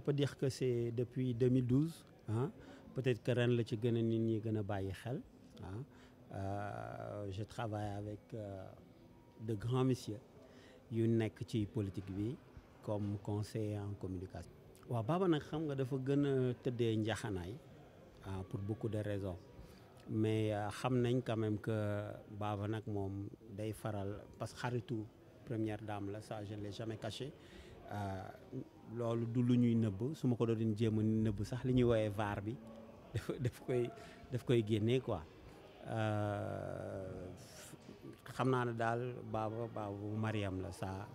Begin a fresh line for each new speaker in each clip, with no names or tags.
peux dire que c'est depuis 2012 ah peut-être que ren la ci gën a nit ñi gën a bàyyi xel je travaille avec de grands messieurs yu nekk ci politique bi comme conseiller en communication. waaw Baba nag xam nga dafa gën a tëddee njaxanaay pour beaucoup de raisons mais xam nañ quand même que Baba nag moom day faral parce que xaritu première dame la ça je ne l'ai jamais caché loolu du lu ñuy nëbb su ma ko doon jéem a nëbb sax li ñuy woowee vaar bi daf koy génnee quoi xam naa ne daal Baba bu Mariam la ça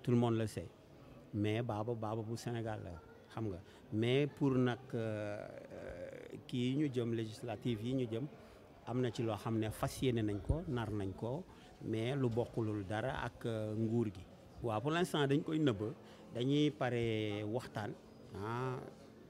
tout le monde le sait mais Baba bu Sénégal la xam nga mais pour nag kii yi ñu jëm législative yi ñu jëm am na ci loo xam ne fas yéene nañ ko nar nañ ko mais lu bokkulul dara ak nguur gi. waaw pour l'instant dañ koy nëbb dañuy pare waxtaan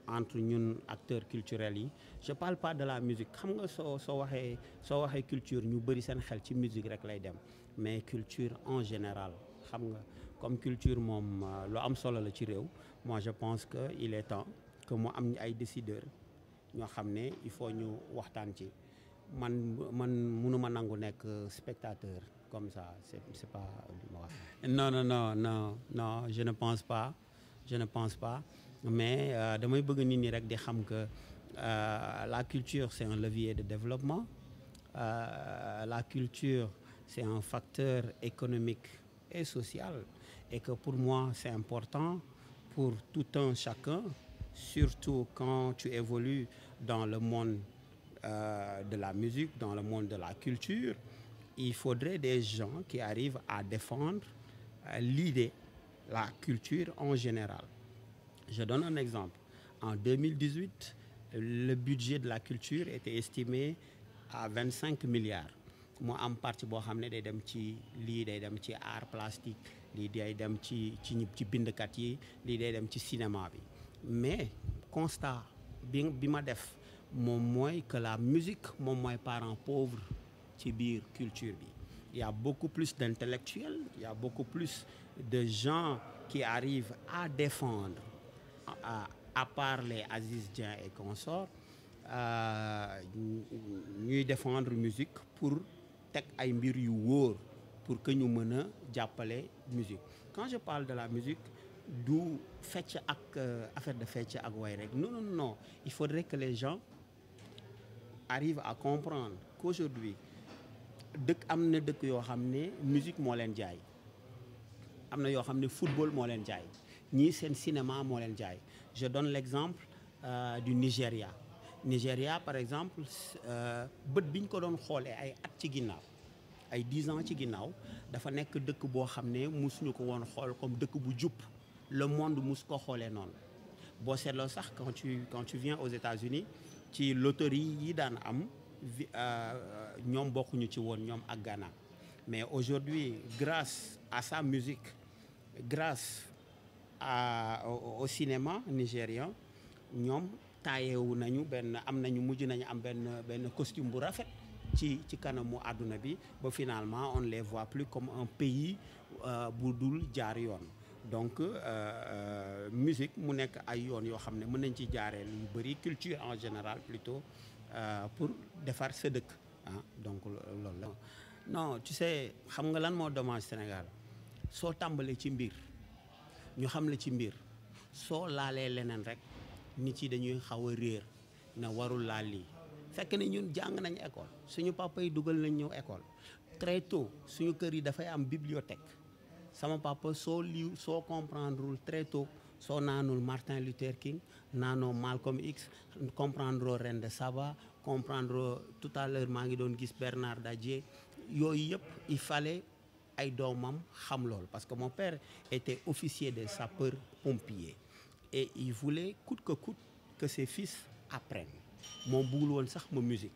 entre ñun acteurs culturels yi je parle pas de la musique xam nga soo waxee culture ñu bëri seen xel ci musique rek lay dem mais culture en général xam nga comme culture moom lu am solo la ci réew moi je pense que il est temps que mu am ay décideurs ñoo xam ne il faut ñu waxtaan ci man mënuma nangu nekk spectateur comme ça c'est pas non je ne pense pas mais damay bëgg nit ñi rek di xam que la culture c'est un levier de développement la culture c'est un facteur économique et social et que pour moi c'est important pour tout un chacun surtout quand tu évolues dans le monde de la musique, dans le monde de la culture, il faudrait des gens qui arrivent à défendre l'idée, la culture en général. Je donne un exemple. En 2018, le budget de la culture était estimé à 25 milliards. mu am partie boo xam ne day dem ci lii day dem ci art plastique lii day dem ci bindkat yi lii day dem ci cinéma bi mais constat bi ma def moom mooy que la musique moom mooy parent pauvre ci biir culture bi il y a beaucoup plus d'intellectuels il y a beaucoup plus de gens qui arrivent à défendre à part les Aziz Dieng et consorts ñuy défendre musique pour teg ay mbir yu wóor pour que ñu mën a jàppale musique quand je parle de la musique du fecc ak affaire de fecc ak way rek non il faudrait que les gens arrivent à comprendre qu'aujourd'hui am na dëkk yoo xam ne musique moo leen jaay am na yoo xam ne football moo leen jaay ñii seen cinéma moo leen jaay je donne l'exemple du Nigéria par exemple bët bi ñu ko doon xoolee ay at ci ginnaaw ay 10 ans ci ginnaaw dafa nekk dëkk boo xam ne musuñu ko woon xool comme dëkk bu jub le monde mus ko xoolee noonu boo seetloo sax quand tu viens aux États-Unis ci loterie yi daan am ñoom bokkuñu ci woon ñoom ak Ghana mais aujourd'hui grâce à sa musique grâce au cinéma nigérian ñoom taayewu nañu mujj nañu am benn costume bu rafet ci kanamu àdduna bi ba finalement on les voit plus comme un pays bu dul jaar yoon donc musique mu nekk ay yoon yoo xam ne mën nañ ci jaaree lu bari culture en général plutôt pour defar sa dëkk donc loolu la. non tu sais xam nga lan moo dommage Sénégal soo tàmbalee ci mbir ñu xam la ci mbir soo laalee leneen rek nit yi dañuy xaw a réer na warul laal lii fekk ne ñun jàng nañ école suñu papa yi dugal nañ ñëw école très tôt suñu kër yi dafay am bibliothèque sama papa soo comprendrewul très tôt soo naanul Martin Luther King naanoo Malcolm X comprendre Reine de Saba comprendre tout à l'heure maa ngi doon gis Bernard Dadier yooyu yëpp il fallait ay doomam xam lool parce que mon père était officier des sapeurs-pompiers et il voulait coûte que coûte que ses fils apprennent moom bëggul woon sax ma musique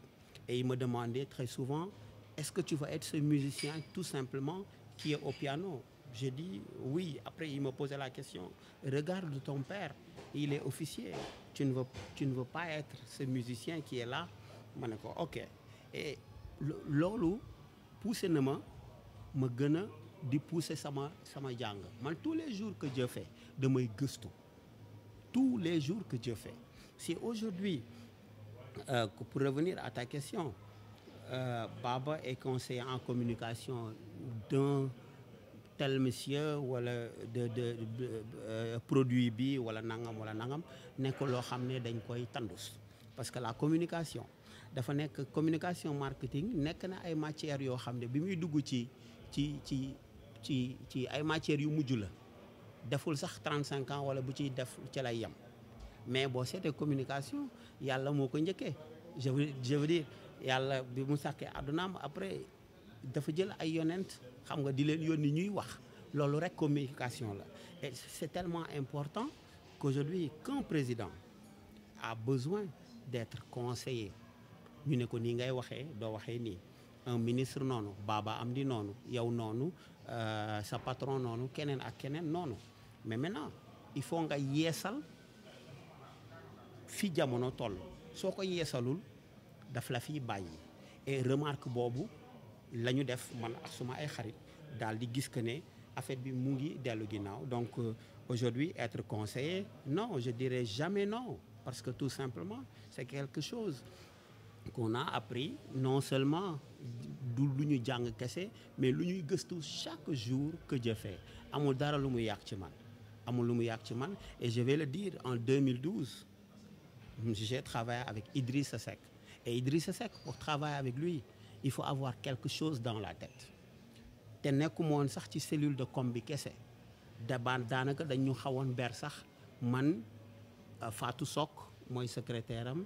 et il me demandait très souvent est-ce que tu vas être ce musicien tout simplement qui est au piano je dis oui après il me posait la question regarde ton père il est officier tu ne veux pas être ce musicien qui est là ma ne ko ok et loolu poussé na ma gën a di pousser sama jàng man tous les jours que je fais damay gëstu tous les jours que Dieu fait. Si aujourd'hui, pour revenir à ta question, Baba est conseiller en communication d'un tel monsieur wala de produit bi wala nangam nekk loo xam ne dañ koy tandus parce que la communication dafa nekk communication marketing nekk na ay matières yoo xam ne bi muy dugg ci ay matières yu mujj la deful sax 35 ans wala bu ciy def ci lay yem mais boo seetee communication yàlla moo ko njëkkee je veux dire yàlla bi mu sàkkee àddunaam après dafa jël ay yonent xam nga di leen yónni ñuy wax loolu rek communication la et c'est tellement important qu'aujourd'hui qu'un président a besoin d'être conseillé ñu ne ko nii ngay waxee doo waxee nii un ministre noonu Baba Amdi noonu yow noonu sa patron noonu keneen ak keneen noonu mais maintenant il faut nga yeesal fi jamono toll soo ko yeesalul daf la fiy bàyyi et remarque boobu la ñu def man ak suma ay xarit daal di gis que ne affaire bi mu ngi dellu ginnaaw donc aujourd'hui être conseiller non je dirais jamais non parce que tout simplement c'est quelque chose qu'on a appris non seulement du lu ñu jàng kese mais lu ñuy gëstu chaque jour que Dieu fait amul dara lu mu yàq ci man amul lu mu yàq ci man et je vais le dire en 2012 j'ai travaillé avec Idrissa Seck et Idrissa Seck pour travailler avec lui il faut avoir quelque chose dans la tête te nekkuma woon sax ci cellule de com bi kese daanaka dañu xawoon ber sax man Fatou Sok mooy secrétaire am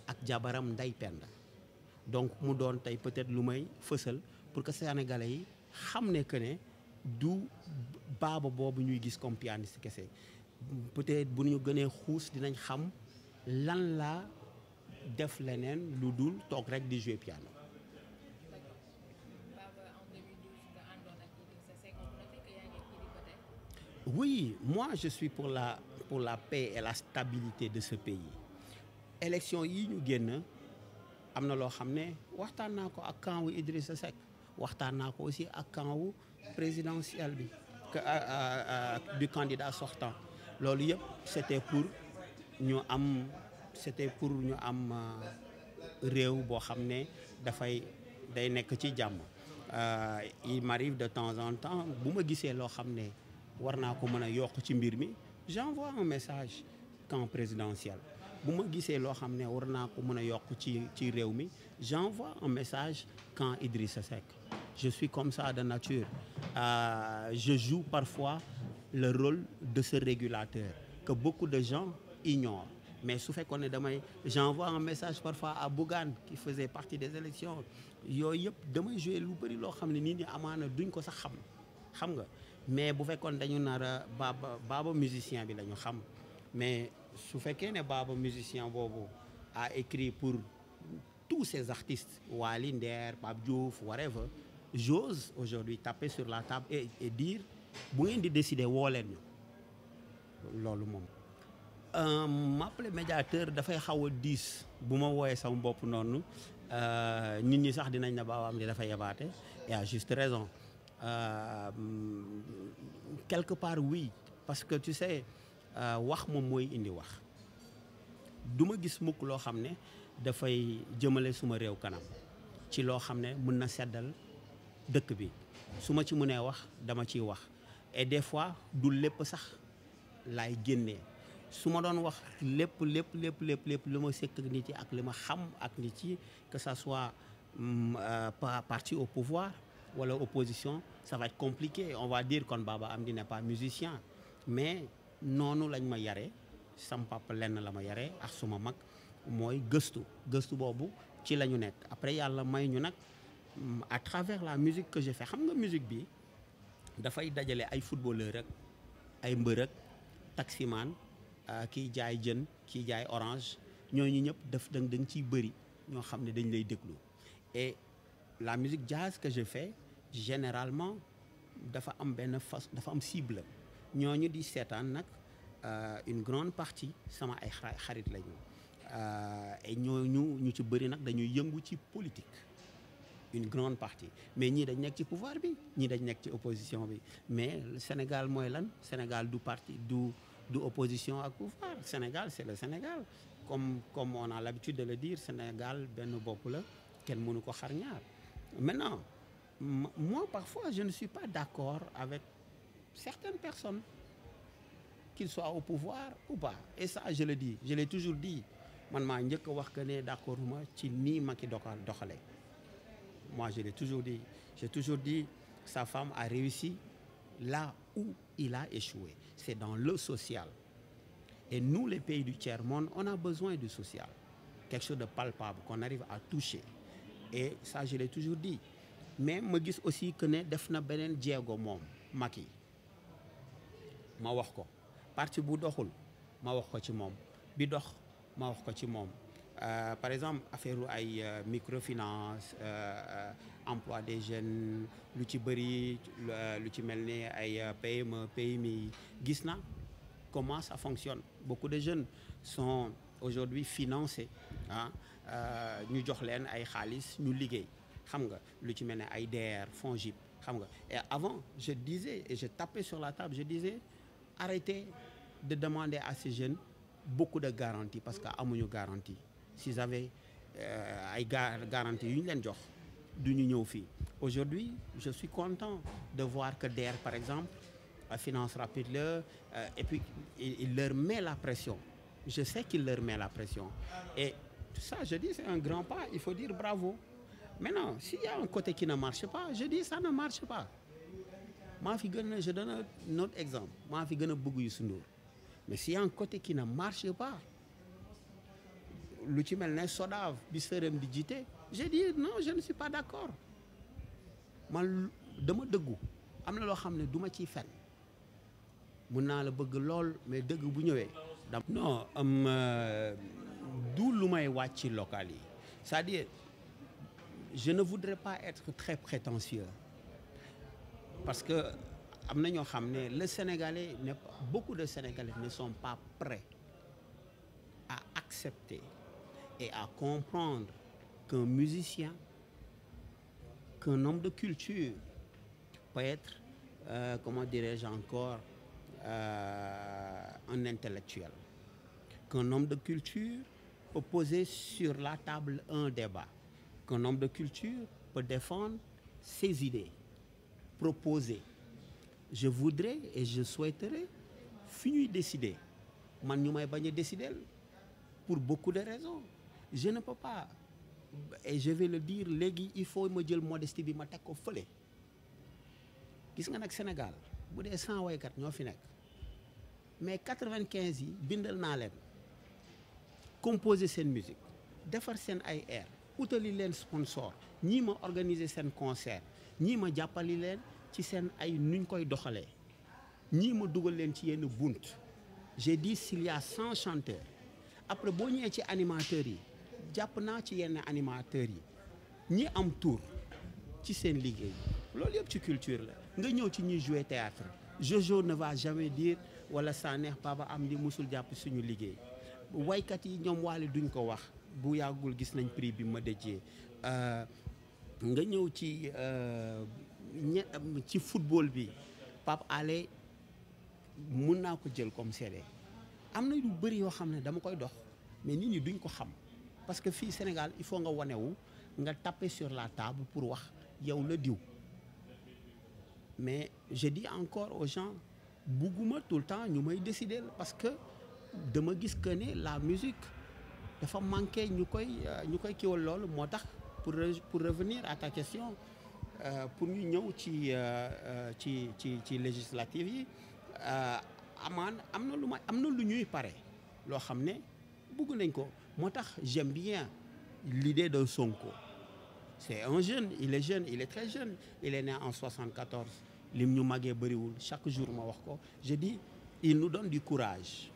ak jabaram Ndey Penda donc mu doon tey peut-être lu may fësal pour que sénégalais yi xam ne que ne du Baba boobu ñuy gis comme pianiste kese peut-être bu ñu gënee xuus dinañ xam lan la def leneen lu dul toog rek di jouer piano. Oui, moi je suis pour la paix et la stabilité de ce pays. Élection yi ñu génn am na loo xam ne waxtaan naa ko ak camp wu Idrissa Seck waxtaan naa ko aussi ak camp wu présidentiel bi du candidat sortant loolu yëpp c'était pour ñu am réew boo xam ne day nekk ci jàmm. Il m'arrive de temps en temps bu ma gisee loo xam ne war naa ko mën a yokk ci mbir mi j'envoie un message camp présidentiel bu ma gisee loo xam ne war naa ko mën a yokk ci réew mi j'envoie un message camp Idrissa Seck je suis comme ça de nature je joue parfois le rôle de ce régulateur que beaucoup de gens ignorent mais su fekkoon ne j'envoie un message parfois à Bougane qui faisait partie des élections yooyu yëpp damay jouer lu bëri loo xam ne nit ñi amaana duñ ko sax xam nga mais bu fekkoon dañu nar a Baba musicien bi la ñu xam mais su fekkee ne Baba musicien boobu a écrit pour tous ces artistes Wally Nder Pape Diouf whatever j'ose aujourd'hui taper sur la table et dire bu ngeen di décider woo leen ñu loolu moom m'appeler médiateur dafay xaw a diis bu ma wooyee sama bopp noonu nit ñi sax dinañ na Baba am di dafa yebaate et à juste raison quelque part oui parce que tu sais wax moom mooy indi wax du ma gis mukk loo xam ne dafay jëmale suma réew kanam ci loo xam ne mën na seddal dëkk bi su ma ci mënee wax dama ciy wax et des fois du lépp sax laay génnee su ma doon wax lépp lu ma sekk ak nit yi ak li ma xam ak nit yi que ça soit parti au pouvoir wala opposition ça va être compliqué on va dire kon Baba Amdi n'est pas musicien mais noonu lañ ma yare sam papa lenn la ma yare ak suma mag mooy gëstu boobu ci la ñu nekk après yàlla may ñu nag à travers la musique que j'ai fait xam nga musique bi dafay dajale ay footballeur rek ay mbër ak taximan kiy jaay jën kiy jaay orange ñooñu ñëpp da nga ciy bëri ñoo xam ne dañ lay déglu et la musique jazz que je fais généralement dafa am dafa am cible ñooñu di seetaan nag une grande partie sama ay xarit lañu et ñooñu ñu ci bëri nag dañuy yëngu ci politique une grande partie mais ñii dañ nekk ci pouvoir bi ñii dañ nekk ci opposition bi mais Sénégal mooy lan Sénégal du parti du du opposition ak pouvoir. Sénégal c'est le Sénégal comme on a l'habitude de le dire, Sénégal benn bopp la kenn mënu ko xar ñaar. Maintenant moi parfois je ne suis pas d'accord avec certaines personnes, qu'ils soient au pouvoir ou pas, et ça je le dis, je l'ai toujours dit. Man maa njëkk a wax que ne d'accord ma ci nii Macky doxale. Moi je l'ai toujours dit, j'ai toujours dit sa femme a réussi là où il a échoué, c'est dans le social. Et nous les pays du tiers-monde, on a besoin du social, quelque chose de palpable qu'on arrive à toucher, et ça je l'ai toujours dit. Mais ma gis aussi que ne def na beneen jéego moom Macky, ma wax ko parti bu doxul ma wax ko ci moom, bi dox ma wax ko ci moom. Par exemple affaire ay microfinance, emploi des jeunes, lu ci bëri lu ci mel ni ay PME PMI, gis na comment ça fonctionne. Beaucoup de jeunes sont aujourd'hui financés ñu jox leen ay xaalis ñu liggéey, xam nga lu ci mel ne ay DER, FONGIP, xam nga. Et avant je disais et je tapais sur la table, je disais arrêtez de demander à ces jeunes beaucoup de garanties, parce que amuñu garantie. S'ils avaient ay garantie yu ñu leen jox du ñu ñëw fii. Aujourd'hui je suis content de voir que DER par exemple finance rapide la, et puis il leur met la pression. Je sais qu'il leur met la pression, et ça je dis c'est un grand pas, il faut dire bravo. Maintenant s'il y a un côté qui ne marche pas, je dis ça ne marche pas. Maa fi gën a, je donne un autre exemple, maa fi gën a bëgg Youssou Ndour, mais s'il y a un côté qui ne marche pas, lu ci mel ne SODAV bi sërëm di jiite, j'ai dit non, je ne suis pas d'accord. Man dama dëggu, am na loo xam ne du ma ciy fen. Mun naa la bëgg lool, mais dëgg bu ñëwee non du lu may wàcc ci local yi. C'est-à-dire je ne voudrais pas être très prétentieux, parce que am na ñoo xam ne le Sénégalais beaucoup de Sénégalais ne sont pas prêts à accepter et à comprendre qu'un musicien, qu'un homme de culture peut être comment dirais-je encore, un intellectuel, qu'un homme de culture peut poser sur la table un débat, qu'un homme de culture peut défendre ses idées, proposer. Je voudrais et je souhaiterais fi ñuy décider man ñu may bañ a décider pour beaucoup de raisons. Je ne peux pas, et je vais le dire léegi, il faut ma jël modestie bi ma teg ko fële. Gis nga nag Sénégal bu dee 100 waykat ñoo fi nekk, mais 95 yi bindal naa leen, composer seen musique, defar seen ay air, utali leen sponsor, ñii ma organiser seen concert, ñii ma jàppali leen ci seen ay nuñ koy doxalee, ñii ma dugal leen ci yenn bunt. J'ai dit s'il y a 100 chanteurs, après boo ñëwee ci animateurs yi, jàpp naa ci yenn animateurs yi ñi am tour ci seen liggéey, loolu yëpp ci culture la. Nga ñëw ci ñuy jouer théâtre, Jojo ne va jamais dire wala Sanex Baba am di musul jàpp suñu liggéey. Waykat yi ñoom Wally duñ ko wax, bu yàggul gis nañ prix bi ma dëjee. Nga ñëw ci football bi, Pape Alé mun naa ko jël comme CD. Am na lu bëri yoo xam ne dama koy dox, mais nit ñi duñ ko xam, parce que fii Sénégal il faut nga wanewu, nga taper sur la table pour wax yow la diw. Mais je dis encore aux gens, bugguma tout le temps ñu may décider, parce que dama gis que ne la musique dafa manqué ñu koy kiwal loolu. Moo tax pour revenir à ta question, pour ñu ñëw ci législative yi, am na lu ñuy pare loo xam ne bëgg nañ ko. Moo tax j'aime bien l'idée de Sonko. C'est un jeune, il est jeune, il est très jeune, il est né en 74. Lim ñu màggee bëriwul, chaque jour ma wax ko. Je dis, il nous donne du courage.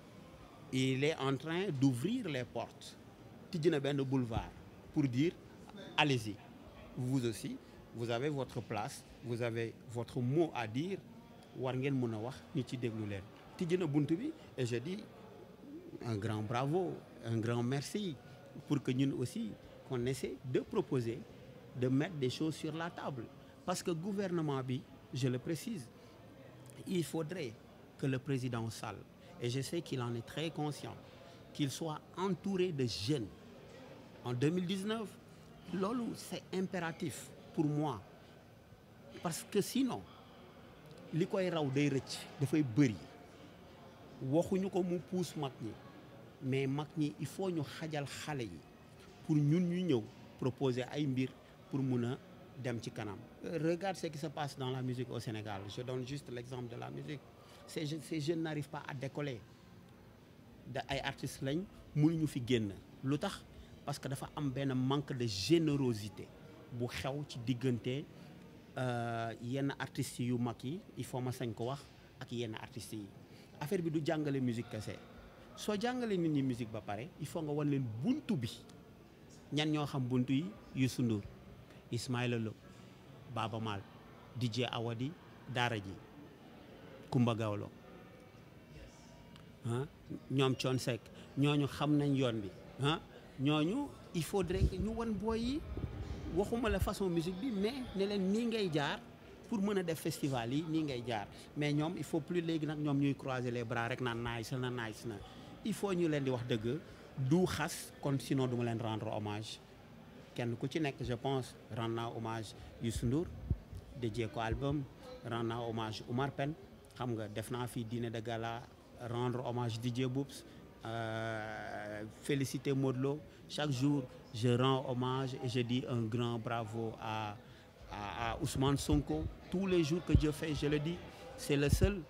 Il est en train d'ouvrir les portes. Tijji na benn boulevard pour dire allez-y. Vous aussi, vous avez votre place, vous avez votre mot à dire. War ngeen mën a wax nit ci déglu leen. Tijji na bunt bi, et je dis un grand bravo, un grand merci, pour que ñun aussi qu'on essaie de proposer, de mettre des choses sur la table. Parce que gouvernement bi, je le précise, il faudrait que le président Sall et je sais qu'il en est très conscient, qu'il soit entouré de jeunes. En 2019, loolu c'est impératif pour moi parce que sinon li koy raw day rëcc dafay bëri waxuñu ko mu pousse mag ñi mais mag ñi il faut ñu xajal xale yi pour ñun ñu ñëw proposer ay mbir pour mun a dem ci kanam. Regarde ce qui se passe dans la musique au Sénégal. Je donne juste l'exemple de la musique. Ces jeunes n'arrivent pas à décoller. da ay artistes lañ mënuñu fi génn lu tax parce que dafa am benn manque de générosité bu xew ci diggante yenn artistes yu mag yi il faut ma sañ ko wax ak yenn artistes yi affaire bi du jàngale musique kese soo jàngalee nit ñi musique ba pare il faut nga wan leen buntu bi ñan ñoo xam buntu yi Youssou Ndour Ismaïla Lo Baaba Maal DJ Awadi Daara J Kumba Gawlo ñoom Thione Seck ñooñu xam nañ yoon bi ñooñu il faudrait que ñu wan booy yi waxuma la façon musique bi mais ne leen nii ngay jaar pour mën a def festival yi nii ngay jaar mais ñoom il faut plus léegi nag ñoom ñuy croiser les bras rek naan nice na il faut ñu leen di wax dëgg du xas kon sinon du ma leen rendre hommage kenn ku ci nekk je pense rendre naa hommage Youssou Ndour dédié ko album rendre naa hommage Oumar Pène xam nga def naa fi dîner de gala rendre hommage DJ Boubs féliciter Modou Lo chaque jour je rends hommage et je dis un grand bravo à Ousmane Sonko tous les jours que Dieu fait je le dis c'est le seul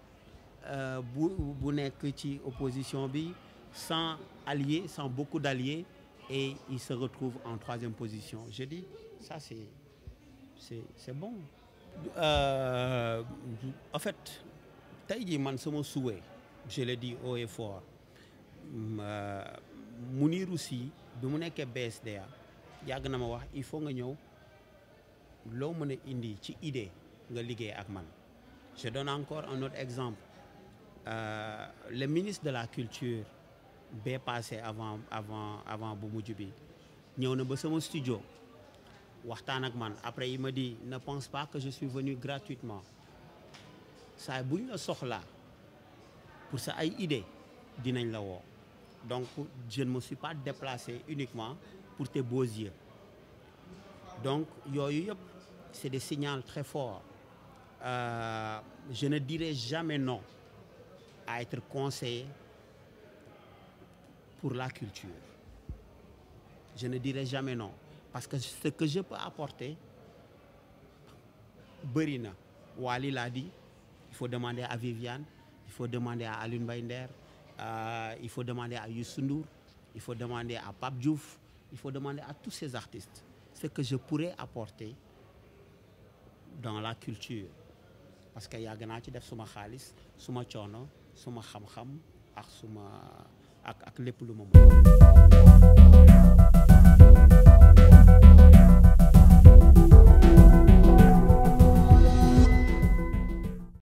bu nekk ci opposition bi sans alliés sans beaucoup d'alliés et il se retrouve en 3e position je dis ça c'est bon en fait tey jii man sama souhait je le dis haut et fort Mounirou Sy bi mu nekkee BSDA yàgg na ma wax il faut nga ñëw loo mën a indi ci idée nga liggéey ak man je donne encore un autre exemple le ministre de la culture bee passé avant bu mujj bi ñëw na ba sama studio waxtaan ak man après il me dit ne pense pas que je suis venu gratuitement saa buñ la soxlaa pour sa ay idée dinañ la woo donc je ne me suis pas déplacé uniquement pour tes beaux yeux donc yooyu yëpp c'est des signaux très forts je ne dirai jamais non à être conseiller pour la culture je ne dirai jamais non parce que ce que je peux apporter bëri na Wally l'a dit il faut demander à Viviane il faut demander à Alioune Mbaye Nder il faut demander à Youssou Ndour il faut demander à Pape Diouf il faut demander à tous ces artistes ce que je pourrais apporter dans la culture parce que yàgg naa ci def suma xaalis suma coono suma xam-xam ak suma ak lépp lu ma mën